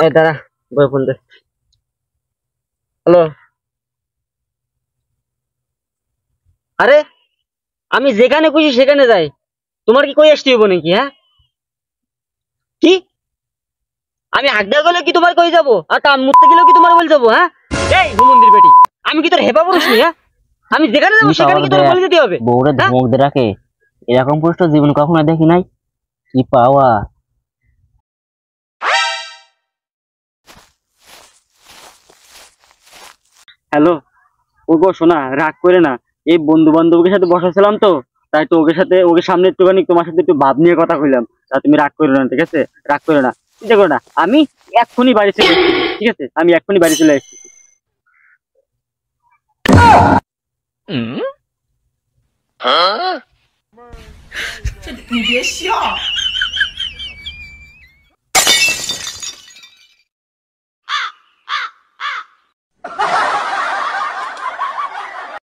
এই দাঁড়া, বই ফোন দে। হ্যালো, আরে আমি যেখানে খুশি সেখানে যাই, তোমার কি কই আসতে হইব নাকি? হ্যাঁ, কি আমি হাগদা গেলে কি তোমার কই যাবো, আর কান মুততে গেলেও কি তোমার বলে যাবো? হ্যাঁ, এই ঘুমন্দির বেটি, আমি কি তোর হেবা পুরুষ নি? হ্যাঁ, আমি যেখানে যাবো সেখানে কি তোর বলে যেতে হবে? বউরে ধমক দিয়ে রাখে, এরকম পুরুষ তো জীবন কখনো দেখি নাই। কি পাওয়া! হ্যালো, ও গো শোনা, রাগ করে না। এই বন্ধু বান্ধবের সাথে বসাছিলাম তো, তাই তো ওকে সামনে একটুখানি তোমার সাথে একটু ভাব নিয়ে কথা কইলাম। তা তুমি রাগ করো না, ঠিক আছে? রাগ করো না, চিন্তা করো না, আমি এক্ষুনি বাড়ি চলে এসেছি, ঠিক আছে? আমি এক্ষুনি বাড়ি চলে এসেছি।